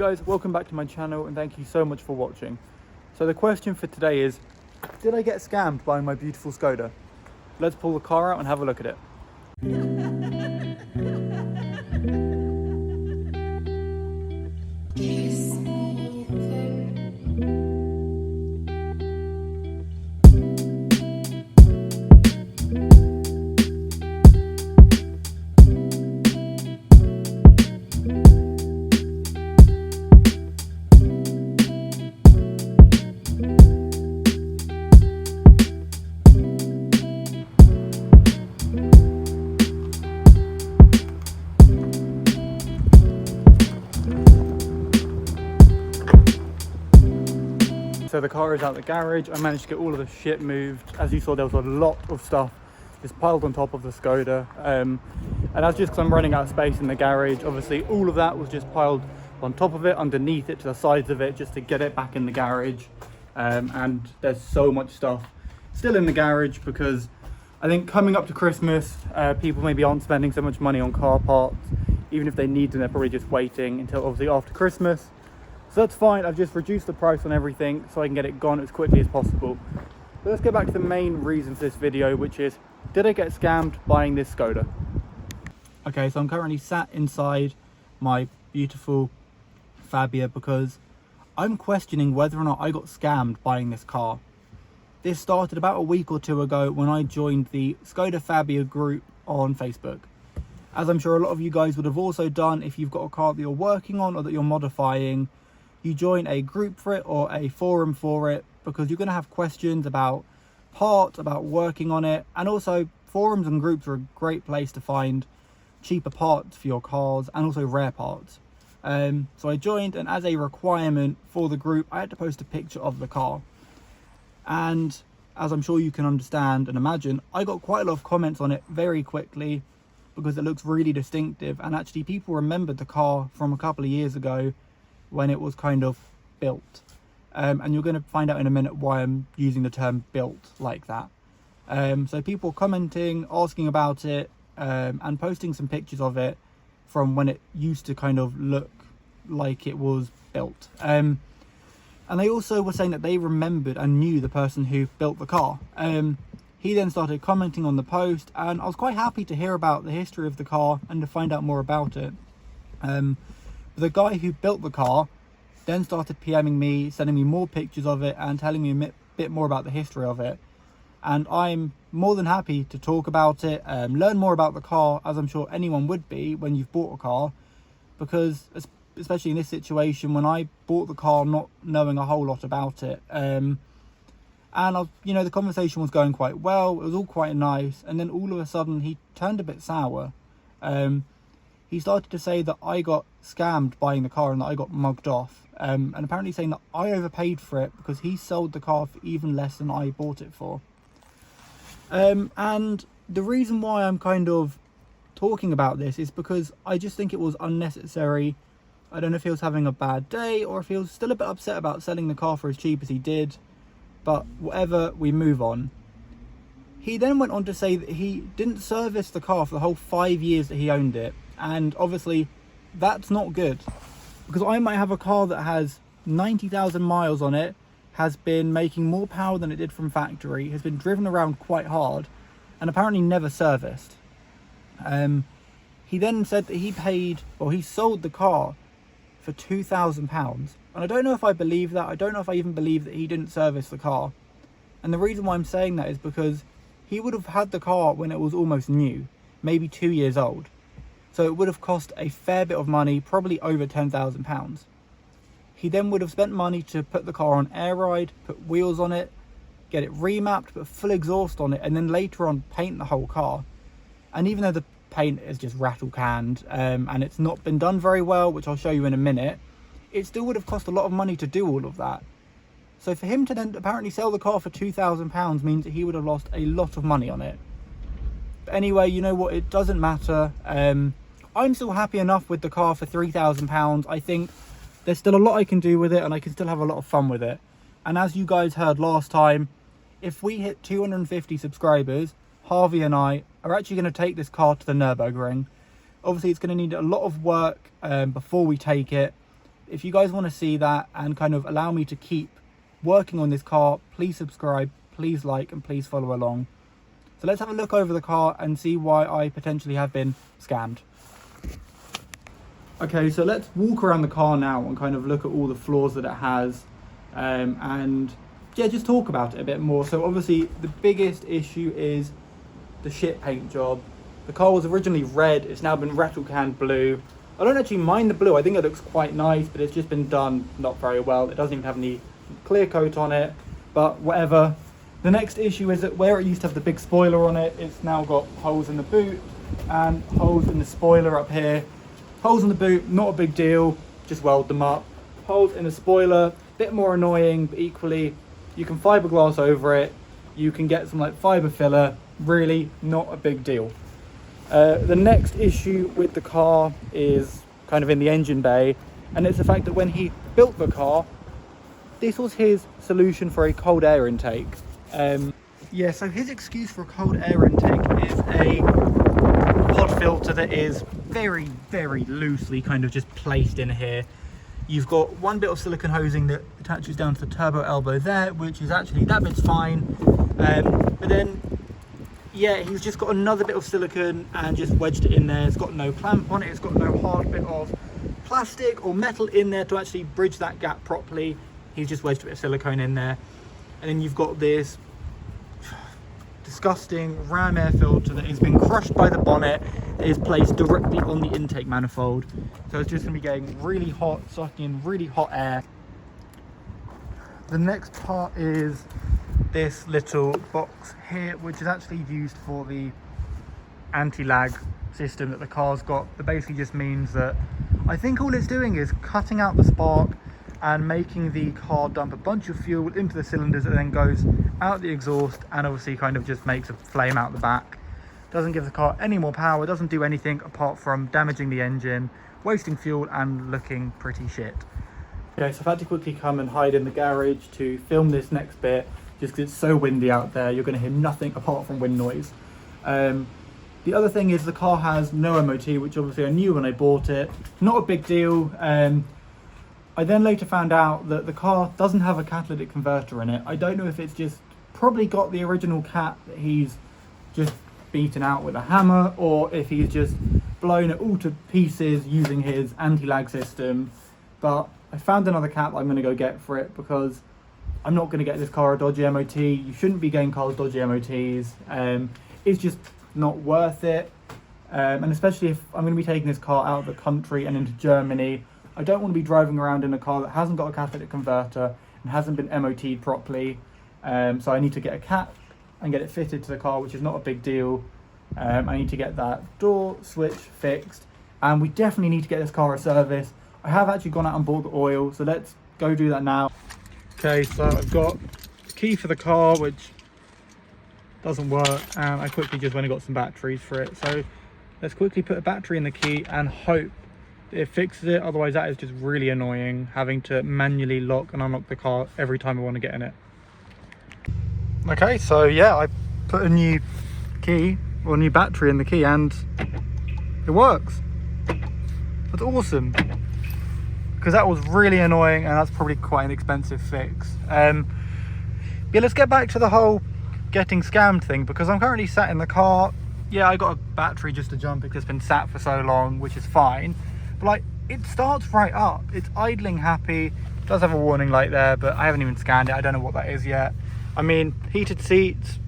guys, welcome back to my channel and thank you so much for watching. So the question for today is, did I get scammed buying my beautiful Skoda? Let's pull the car out and have a look at it. So the car is out the garage. I managed to get all of the shit moved. As you saw, there was a lot of stuff just piled on top of the Skoda. And that's just because I'm running out of space in the garage. Obviously, all of that was just piled on top of it, underneath it, to the sides of it, just to get it back in the garage. And there's so much stuff still in the garage because I think coming up to Christmas, people maybe aren't spending so much money on car parts. Even if they need them, they're probably just waiting until obviously after Christmas. So that's fine. I've just reduced the price on everything so I can get it gone as quickly as possible. But let's get back to the main reason for this video, which is, did I get scammed buying this Skoda? Okay, so I'm currently sat inside my beautiful Fabia because I'm questioning whether or not I got scammed buying this car. This started about a week or two ago when I joined the Skoda Fabia group on Facebook. As I'm sure a lot of you guys would have also done, if you've got a car that you're working on or that you're modifying, you join a group for it or a forum for it because you're going to have questions about parts, about working on it, and also forums and groups are a great place to find cheaper parts for your cars and also rare parts. So I joined, and as a requirement for the group, I had to post a picture of the car. And as I'm sure you can understand and imagine, I got quite a lot of comments on it very quickly because it looks really distinctive, and actually people remembered the car from a couple of years ago when it was kind of built. And you're going to find out in a minute why I'm using the term built like that. So people commenting, asking about it, and posting some pictures of it from when it used to kind of look like it was built. And they also were saying that they remembered and knew the person who built the car. He then started commenting on the post, and I was quite happy to hear about the history of the car and to find out more about it. The guy who built the car then started PMing me, sending me more pictures of it and telling me a bit more about the history of it. And I'm more than happy to talk about it, learn more about the car, as I'm sure anyone would be when you've bought a car. Because especially in this situation, when I bought the car not knowing a whole lot about it, and the conversation was going quite well, it was all quite nice, and then all of a sudden he turned a bit sour. He started to say that I got scammed buying the car and that I got mugged off, and apparently saying that I overpaid for it because he sold the car for even less than I bought it for. And the reason why I'm kind of talking about this is because I just think it was unnecessary. I don't know if he was having a bad day or if he was still a bit upset about selling the car for as cheap as he did, but whatever, we move on. He then went on to say that he didn't service the car for the whole 5 years that he owned it. And obviously that's not good, because I might have a car that has 90,000 miles on it, has been making more power than it did from factory, has been driven around quite hard, and apparently never serviced. He then said that he sold the car for £2,000. And I don't know if I believe that. I don't know if I even believe that he didn't service the car. And the reason why I'm saying that is because he would have had the car when it was almost new, maybe 2 years old. So it would have cost a fair bit of money, probably over £10,000. He then would have spent money to put the car on air ride, put wheels on it, get it remapped, put full exhaust on it, and then later on paint the whole car. And even though the paint is just rattle canned and it's not been done very well, which I'll show you in a minute, it still would have cost a lot of money to do all of that. So for him to then apparently sell the car for £2,000 means that he would have lost a lot of money on it. But anyway, you know what, it doesn't matter. I'm still happy enough with the car for £3,000. I think there's still a lot I can do with it and I can still have a lot of fun with it. And as you guys heard last time, if we hit 250 subscribers, Harvey and I are actually going to take this car to the Nürburgring. Obviously it's going to need a lot of work before we take it. If you guys want to see that and kind of allow me to keep working on this car, please subscribe, please like, and please follow along. So let's have a look over the car and see why I potentially have been scammed. Okay, so let's walk around the car now and kind of look at all the flaws that it has, and yeah, just talk about it a bit more. So obviously the biggest issue is the shit paint job. The car was originally red, it's now been rattle can blue. I don't actually mind the blue, I think it looks quite nice, but it's just been done not very well. It doesn't even have any clear coat on it, but whatever. The next issue is that where it used to have the big spoiler on it, it's now got holes in the boot and holes in the spoiler up here. Holes in the boot, not a big deal, just weld them up. Holes in the spoiler, bit more annoying, but equally you can fiberglass over it, you can get some like fiber filler, really not a big deal. The next issue with the car is kind of in the engine bay, and it's the fact that when he built the car, this was his solution for a cold air intake. Yeah, so his excuse for a cold air intake is a pod filter that is very, very loosely kind of just placed in here. You've got one bit of silicone hosing that attaches down to the turbo elbow there, which is actually, that bit's fine. But then, yeah, he's just got another bit of silicone and just wedged it in there. It's got no clamp on it, it's got no hard bit of plastic or metal in there to actually bridge that gap properly. He's just wedged a bit of silicone in there. And then you've got this disgusting ram air filter that has been crushed by the bonnet, that is placed directly on the intake manifold. So it's just going to be getting really hot, sucking in really hot air. The next part is this little box here, which is actually used for the anti-lag system that the car's got. That basically just means that I think all it's doing is cutting out the spark and making the car dump a bunch of fuel into the cylinders and then goes out the exhaust, and obviously kind of just makes a flame out the back. Doesn't give the car any more power, doesn't do anything apart from damaging the engine, wasting fuel and looking pretty shit. Okay, so I've had to quickly come and hide in the garage to film this next bit, just because it's so windy out there. You're going to hear nothing apart from wind noise. The other thing is the car has no MOT, which obviously I knew when I bought it. Not a big deal. I then later found out that the car doesn't have a catalytic converter in it. I don't know if it's just probably got the original cat that he's just beaten out with a hammer, or if he's just blown it all to pieces using his anti-lag system. But I found another cat that I'm going to go get for it, because I'm not going to get this car a dodgy MOT. You shouldn't be getting cars dodgy MOTs. It's just not worth it. And especially if I'm going to be taking this car out of the country and into Germany, I don't want to be driving around in a car that hasn't got a catalytic converter and hasn't been MOT'd properly. So I need to get a cat and get it fitted to the car, which is not a big deal. I need to get that door switch fixed, and we definitely need to get this car a service. I have actually gone out and bought the oil, so let's go do that now. Okay, so I've got the key for the car, which doesn't work, and I quickly just went and got some batteries for it. So let's quickly put a battery in the key and hope it fixes it. Otherwise that is just really annoying, having to manually lock and unlock the car every time I want to get in it. Okay, so yeah, I put a new key or a new battery in the key and it works. That's awesome, because that was really annoying and that's probably quite an expensive fix. Yeah, let's get back to the whole getting scammed thing, because I'm currently sat in the car. Yeah, I got a battery just to jump because it's been sat for so long, which is fine. But like, it starts right up, it's idling happy. It does have a warning light there, but I haven't even scanned it. I don't know what that is yet. I mean, heated seats,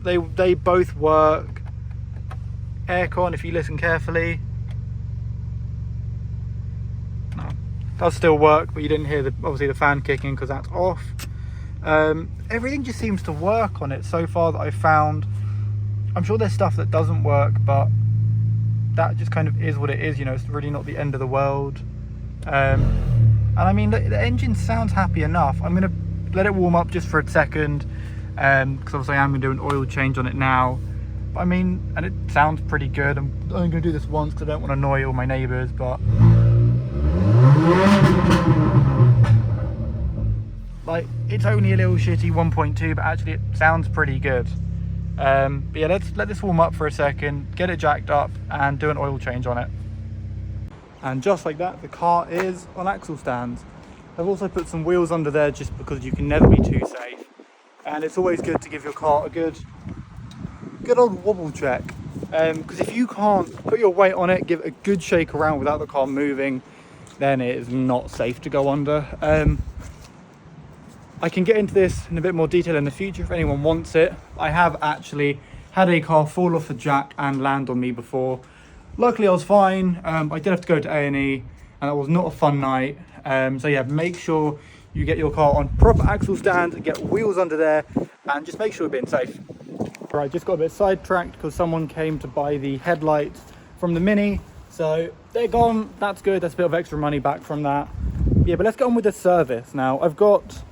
they both work. Aircon, if you listen carefully, no, does still work, but you didn't hear obviously the fan kicking because that's off. Everything just seems to work on it so far that I've found. I'm sure there's stuff that doesn't work, but that just kind of is what it is, you know. It's really not the end of the world. And I mean, the engine sounds happy enough. I'm gonna let it warm up just for a second, because obviously I'm gonna do an oil change on it now. But I mean, and it sounds pretty good. I'm only gonna do this once because I don't want to annoy all my neighbours, but like, it's only a little shitty 1.2, but actually it sounds pretty good. But yeah, let's let this warm up for a second, get it jacked up and do an oil change on it. And just like that, the car is on axle stands. I've also put some wheels under there just because you can never be too safe. And it's always good to give your car a good old wobble check. Because if you can't put your weight on it, give it a good shake around without the car moving, then it is not safe to go under. I can get into this in a bit more detail in the future if anyone wants it. I have actually had a car fall off a jack and land on me before. Luckily I was fine. I did have to go to A&E and it was not a fun night. So yeah, make sure you get your car on proper axle stand, get wheels under there, and just make sure you're being safe. Right, just got a bit sidetracked because someone came to buy the headlights from the Mini. So they're gone, that's good, that's a bit of extra money back from that. Yeah, but let's get on with the service now. I've got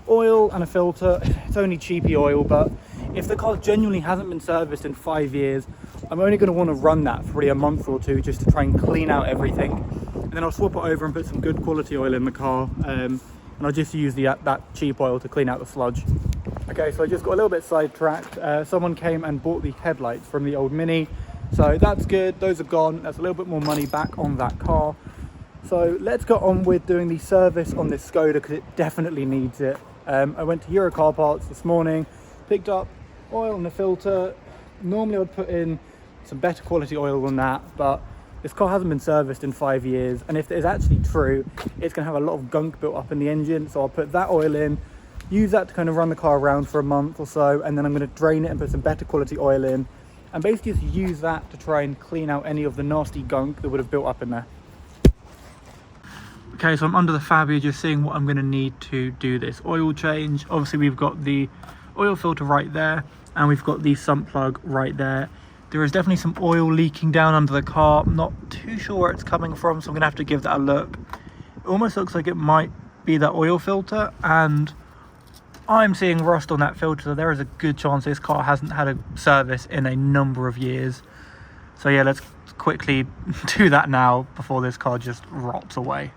oil and a filter. It's only cheapy oil, but if the car genuinely hasn't been serviced in 5 years, I'm only going to want to run that for probably a month or two just to try and clean out everything. And then I'll swap it over and put some good quality oil in the car. And I'll just use that cheap oil to clean out the sludge. Okay, so I just got a little bit sidetracked. Someone came and bought the headlights from the old Mini. So that's good, those are gone. That's a little bit more money back on that car. So let's get on with doing the service on this Skoda because it definitely needs it. I went to Euro Car Parts this morning, picked up oil and a filter. Normally I would put in some better quality oil than that, but this car hasn't been serviced in 5 years. And if it is actually true, it's going to have a lot of gunk built up in the engine. So I'll put that oil in, use that to kind of run the car around for a month or so. And then I'm going to drain it and put some better quality oil in. And basically just use that to try and clean out any of the nasty gunk that would have built up in there. Okay, so I'm under the fab here just seeing what I'm going to need to do this oil change. Obviously we've got the oil filter right there and we've got the sump plug right there. There is definitely some oil leaking down under the car. I'm not too sure where it's coming from, so I'm going to have to give that a look. It almost looks like it might be that oil filter, and I'm seeing rust on that filter, so there is a good chance this car hasn't had a service in a number of years. So yeah, let's quickly do that now before this car just rots away.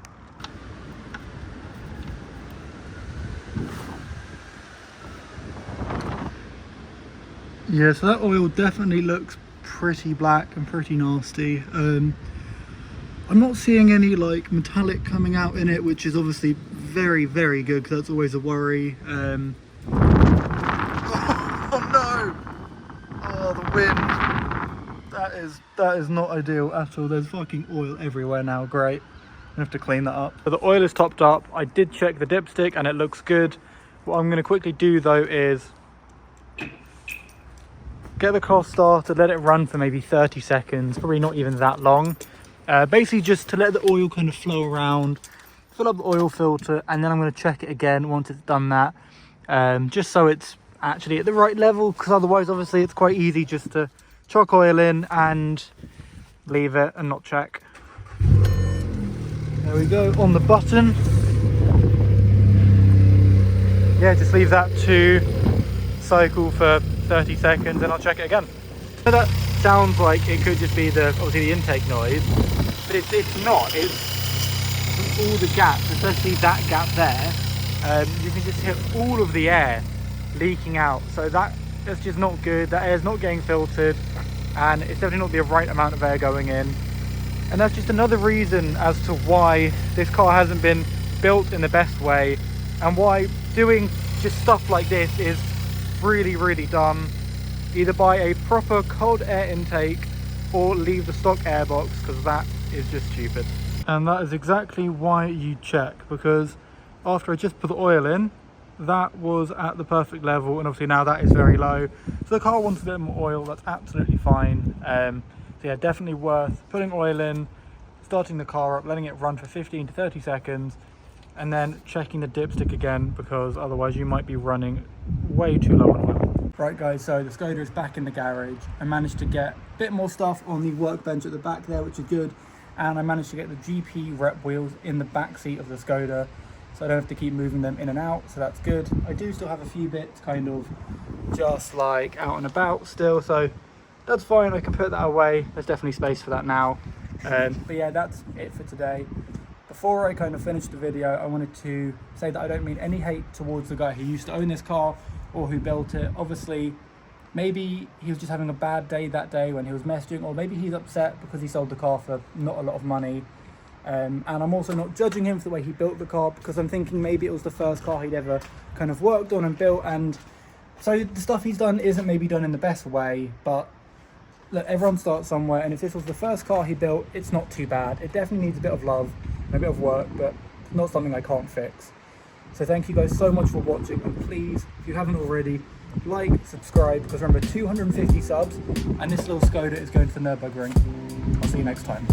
Yeah, so that oil definitely looks pretty black and pretty nasty. I'm not seeing any like metallic coming out in it, which is obviously very, very good because that's always a worry. Oh no! Oh, the wind. That is not ideal at all. There's fucking oil everywhere now. Great. I have to clean that up. So the oil is topped up. I did check the dipstick and it looks good. What I'm going to quickly do though is get the car started, let it run for maybe 30 seconds, probably not even that long. Basically just to let the oil kind of flow around, fill up the oil filter, and then I'm going to check it again once it's done that, just so it's actually at the right level, because otherwise obviously it's quite easy just to chuck oil in and leave it and not check. There we go, on the button. Yeah, just leave that to cycle for 30 seconds and I'll check it again. So that sounds like it could just be obviously the intake noise, but it's not. It's from all the gaps, especially that gap there. You can just hear all of the air leaking out. So that's just not good. That air's not getting filtered, and it's definitely not the right amount of air going in. And that's just another reason as to why this car hasn't been built in the best way, and why doing just stuff like this is really, really dumb. Either buy a proper cold air intake or leave the stock airbox, because that is just stupid. And that is exactly why you check, because after I just put the oil in, that was at the perfect level, and obviously now that is very low. So the car wants a bit more oil, that's absolutely fine. So yeah, definitely worth putting oil in, starting the car up, letting it run for 15 to 30 seconds, and then checking the dipstick again, because otherwise you might be running way too low on oil. Right guys, so the Skoda is back in the garage. I managed to get a bit more stuff on the workbench at the back there, which is good, and I managed to get the GP rep wheels in the back seat of the Skoda, so I don't have to keep moving them in and out, so that's good. I do still have a few bits kind of just like out and about still, so that's fine, I can put that away. There's definitely space for that now. But yeah, that's it for today. Before I kind of finish the video, I wanted to say that I don't mean any hate towards the guy who used to own this car or who built it. Obviously, maybe he was just having a bad day that day when he was messaging, or maybe he's upset because he sold the car for not a lot of money. And I'm also not judging him for the way he built the car, because I'm thinking maybe it was the first car he'd ever kind of worked on and built, and so the stuff he's done isn't maybe done in the best way. But look, everyone starts somewhere, and if this was the first car he built, it's not too bad. It definitely needs a bit of love and a bit of work, but not something I can't fix. So thank you guys so much for watching, and please, if you haven't already, like, subscribe, because remember, 250 subs and this little Skoda is going to the Nürburgring. I'll see you next time.